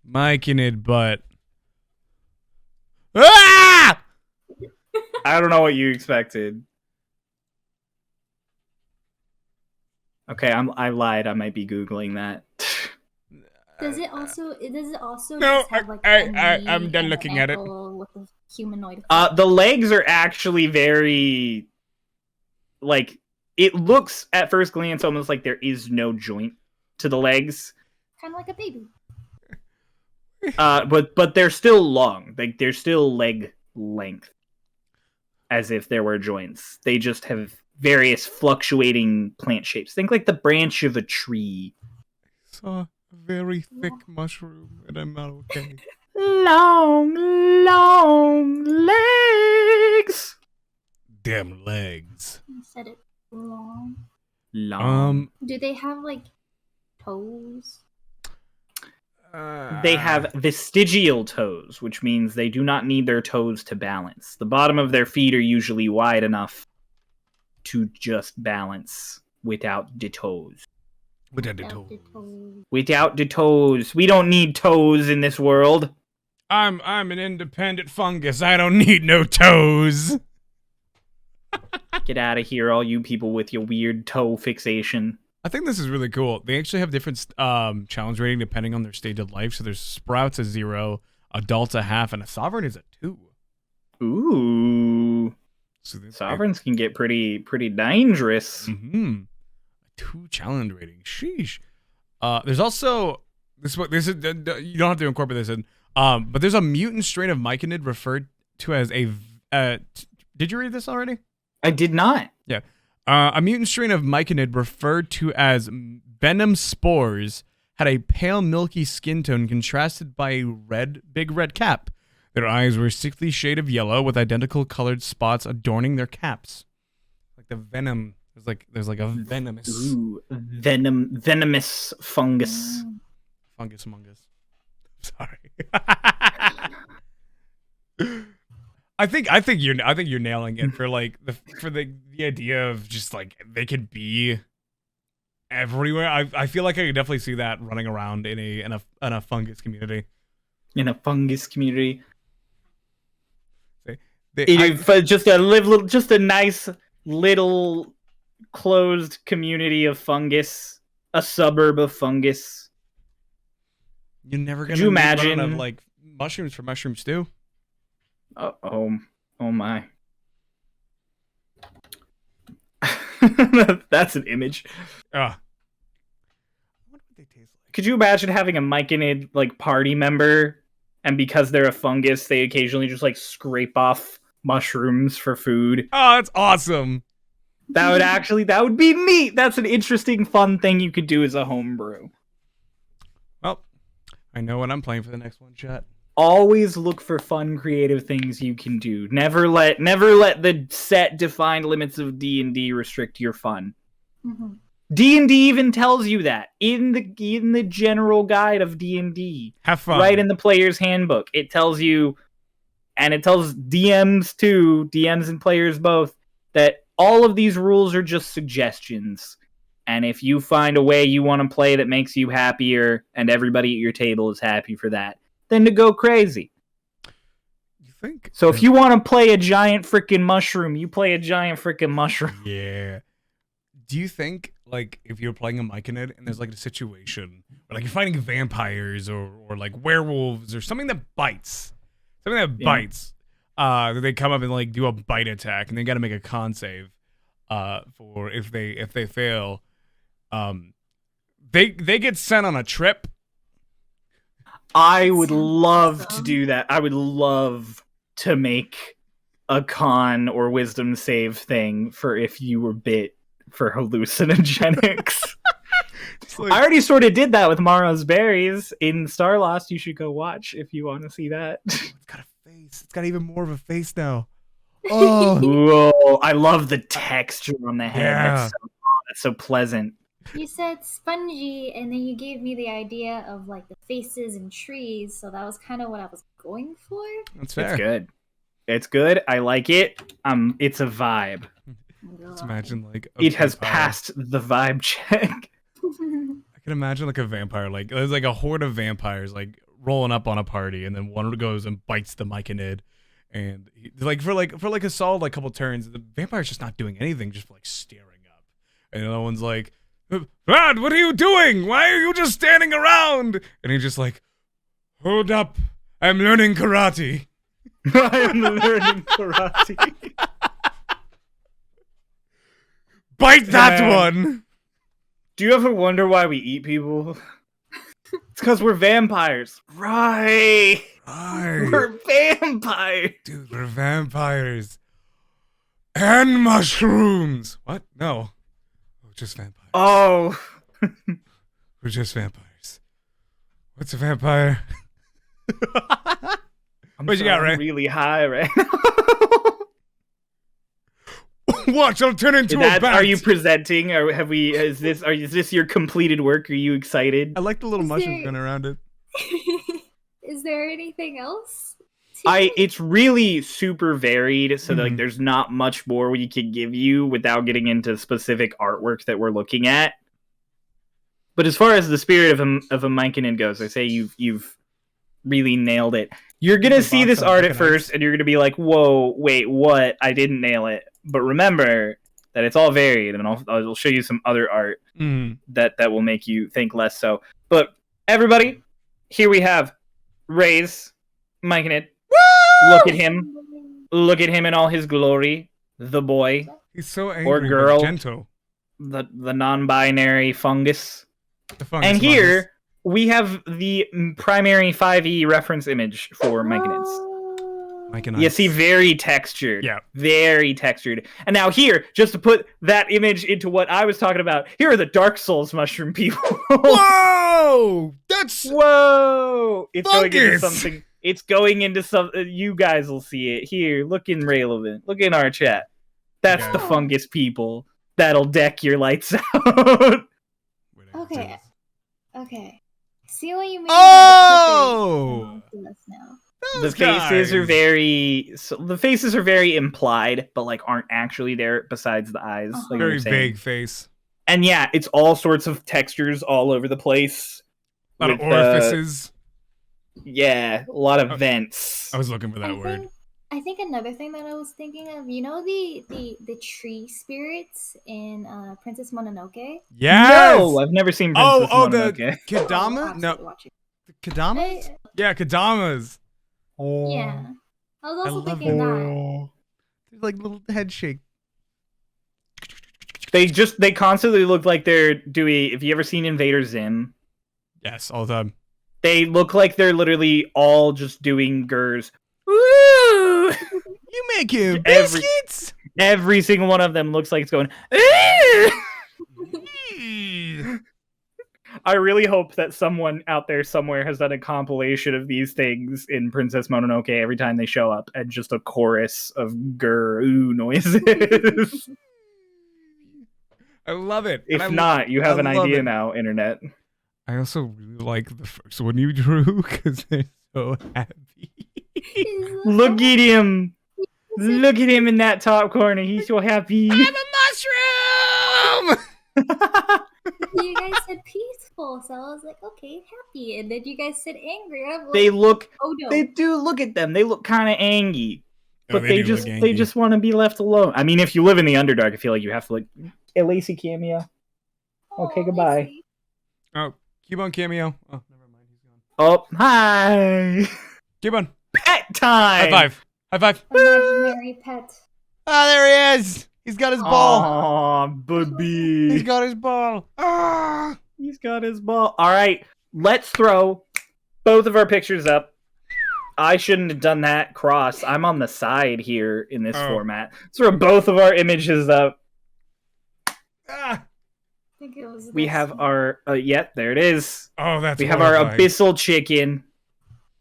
Myconid butt. Ah! I don't know what you expected. Okay, I lied. I might be Googling that. Does it also No, just have like I'm done looking at it. With the humanoid the legs are actually very, like, it looks at first glance almost like there is no joint to the legs. kind of like a baby. But they're still long. Like, they're still leg length, as if there were joints. They just have various fluctuating plant shapes. Think like the branch of a tree. Saw a very thick mushroom, and I'm not okay. Long legs. Damn legs. You said it wrong. Long. Do they have like toes? They have vestigial toes, which means they do not need their toes to balance. The bottom of their feet are usually wide enough to just balance without the toes. Without the toes. Without the toes. We don't need toes in this world. I'm an independent fungus. I don't need no toes. Get out of here, all you people with your weird toe fixation. I think this is really cool. They actually have different challenge rating depending on their stage of life. So there's Sprouts a 0, Adult's a half, and a Sovereign is a 2. Ooh. So Sovereigns can get pretty dangerous. Mm-hmm. 2 challenge rating. Sheesh. There's also this is you don't have to incorporate this in. But there's a mutant strain of myconid referred to as a. Did you read this already? I did not. Yeah. A mutant strain of myconid referred to as venom spores had a pale milky skin tone contrasted by a big red cap. Their eyes were a sickly shade of yellow with identical colored spots adorning their caps. Like the venom, there's like a venomous. Ooh, venomous fungus. Fungus mungus. Sorry. I think you're nailing it for like the idea of just like they could be everywhere. I feel like I could definitely see that running around in a fungus community. In a fungus community. Just a nice little closed community of fungus, a suburb of fungus. You're never gonna. Could you imagine of like mushrooms for mushroom stew? Oh my. That's an image. I wonder what they taste like. Could you imagine having a myconid like party member, and because they're a fungus, they occasionally just like scrape off mushrooms for food? Oh, that's awesome. That would be neat. That's an interesting, fun thing you could do as a homebrew. Well, I know what I'm playing for the next one shot. Always look for fun, creative things you can do. Never let the set defined limits of D&D restrict your fun. Mm-hmm. D&D even tells you that in the general guide of D&D. Have fun. Right in the player's handbook. It tells you, and it tells DMs too, DMs and players both, that all of these rules are just suggestions. And if you find a way you want to play that makes you happier and everybody at your table is happy for that, then to go crazy. You think? So if you want to play a giant freaking mushroom, you play a giant freaking mushroom. Yeah. Do you think, like, if you're playing a myconid and there's like a situation where like you're fighting vampires or like werewolves or something that bites, they come up and like do a bite attack and they got to make a con save for if they fail, they get sent on a trip. I would love to do that. I would love to make a con or wisdom save thing for if you were bit for hallucinogenics. Like, I already sort of did that with Mara's berries in Starlost. You should go watch if you want to see that. It's got a face. It's got even more of a face now. Oh, whoa, I love the texture on the head. Yeah. That's so pleasant. You said spongy, and then you gave me the idea of like the faces and trees, so that was kind of what I was going for. That's fair. It's good. It's good. I like it. It's a vibe. Let's imagine like it has passed the vibe check. I can imagine like a vampire, like there's like a horde of vampires like rolling up on a party, and then one goes and bites the myconid, and for a solid like couple turns, the vampire's just not doing anything, just like staring up, and the other one's like, "Brad, what are you doing? Why are you just standing around?" And he's just like, "Hold up, I'm learning karate." I'm learning karate. Bite that one. Do you ever wonder why we eat people? It's because we're vampires. Right. We're vampires. Dude, we're vampires. And mushrooms. What? No. We're just vampires. Oh. We're just vampires. What's a vampire? What you got, Ray? I'm really high right now. Watch, I'll turn into a bat. Are you presenting, or is this your completed work? Are you excited? I like the little mushrooms going around it. Is there anything else? It's really super varied, so like there's not much more we could give you without getting into specific artwork that we're looking at. But as far as the spirit of a myconid goes, I say you've really nailed it. You're gonna see this art at first, and you're gonna be like, "Whoa, wait, what? I didn't nail it." But remember, that it's all varied, and I'll show you some other art that will make you think less so. But everybody, here we have Ray's miking it. Woo! Look at him in all his glory. The boy. He's so angry or girl, but gentle. The non-binary fungus. The fungus. And here we have the primary 5e reference image for Myconids. You see, very textured. Yeah. Very textured. And now here, just to put that image into what I was talking about, here are the Dark Souls mushroom people. Whoa! Whoa! It's fungus. Going into something. It's going into something. You guys will see it. Here, look in Relevant. Look in our chat. That's the fungus people. That'll deck your lights out. Okay. Okay. See what you mean? Oh! The faces are very implied, but like aren't actually there besides the eyes. Like very vague face. And yeah, it's all sorts of textures all over the place. A lot of orifices. A lot of vents. I was looking for that word. I think another thing that I was thinking of, you know the tree spirits in Princess Mononoke? Yes! No, I've never seen Princess Mononoke. The Kadama? No. The Kadamas? Yeah, Kadamas. Oh. Yeah. I was also thinking that. There's like little head shake. They constantly look like they're doing. If you ever seen Invader Zim? Yes, all the time. They look like they're literally all just doing gurs. Woo! You make him biscuits. Every single one of them looks like it's going. I really hope that someone out there somewhere has done a compilation of these things in Princess Mononoke every time they show up, and just a chorus of grr noises. I love it. If not, you have an idea now, internet. I also really like the first one you drew because they're so happy. Look at him. Look at him in that top corner. He's so happy. I'm a mushroom! You guys said peaceful, so I was like, okay, happy. And then you guys said angry. And I'm like, they look. Oh no. They do look at them. They look kind of angry, but they just want to be left alone. I mean, if you live in the Underdark, I feel like you have to like. Hey, Lacey cameo. Okay, goodbye. Lacey. Oh, Cubone cameo. Oh, never mind. He's gone. Oh, hi. Cubone. Pet time. High five. High five. Imaginary pet. Oh, there he is. He's got his ball. Aw, baby. He's got his ball. Ah. He's got his ball. All right, let's throw both of our pictures up. I shouldn't have done that cross. I'm on the side here in this format. Let's throw both of our images up. Ah. I think it was We have our, there it is. Oh, that's We have our Abyssal Chicken,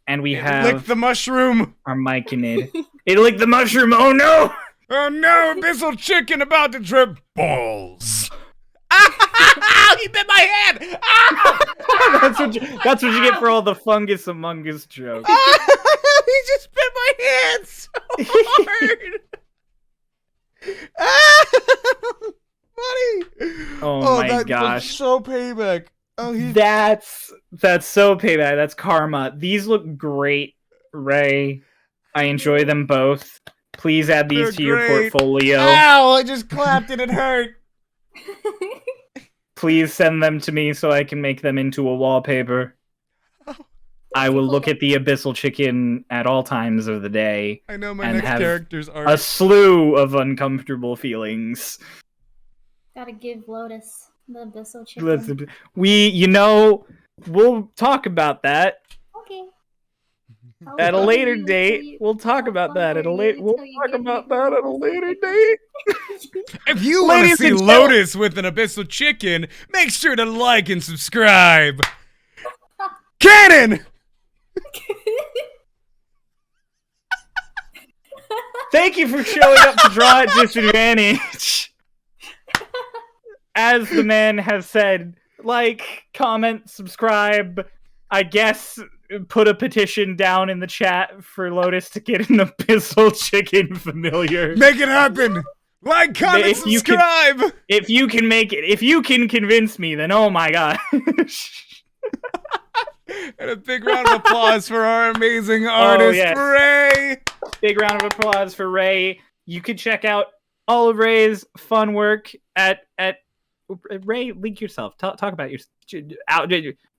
and we have lick the mushroom. Our Myconid. It licked the mushroom. Oh no! Oh no! Abyssal Chicken about to trip balls. Ah! He bit my hand. Ah! that's what you get for all the Fungus Among Us jokes. He just bit my hand so hard. Ah! Buddy. Oh my gosh. So payback. Oh, That's so payback. That's karma. These look great, Ray. I enjoy them both. Please add these to your portfolio. Ow! I just clapped and it hurt. Please send them to me so I can make them into a wallpaper. I will look at the Abyssal Chicken at all times of the day. I know my next characters are a slew of uncomfortable feelings. Gotta give Lotus the Abyssal Chicken. We'll talk about that. Okay. At a later date, we'll talk about that at a later. Date. If you want to see Lotus with an Abyssal Chicken, make sure to like and subscribe. Cannon. Thank you for showing up to draw at disadvantage. As the man has said, like, comment, subscribe. I guess put a petition down in the chat for Lotus to get an Abyssal Chicken familiar. Make it happen. Like, comment, subscribe. If you can make it, if you can convince me, then oh my gosh. And a big round of applause for our amazing artist, Ray. Big round of applause for Ray. You could check out all of Ray's fun work at Ray. Link yourself. Talk about your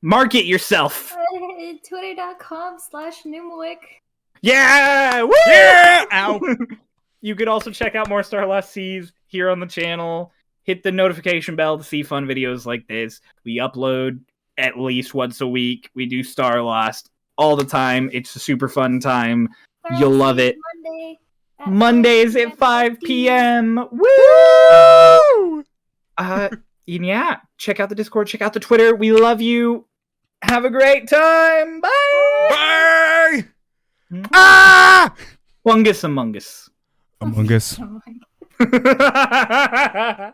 market yourself. Twitter.com/Numwick. Yeah! Woo! Yeah! Ow! You could also check out more Starlost Seas here on the channel. Hit the notification bell to see fun videos like this. We upload at least once a week. We do Starlost all the time. It's a super fun time. You'll love it. Mondays at 5 p.m. Woo! And yeah, check out the Discord, check out the Twitter. We love you. Have a great time. Bye! Bye! Ah! Fungus Among Us. Among Us. Oh my God.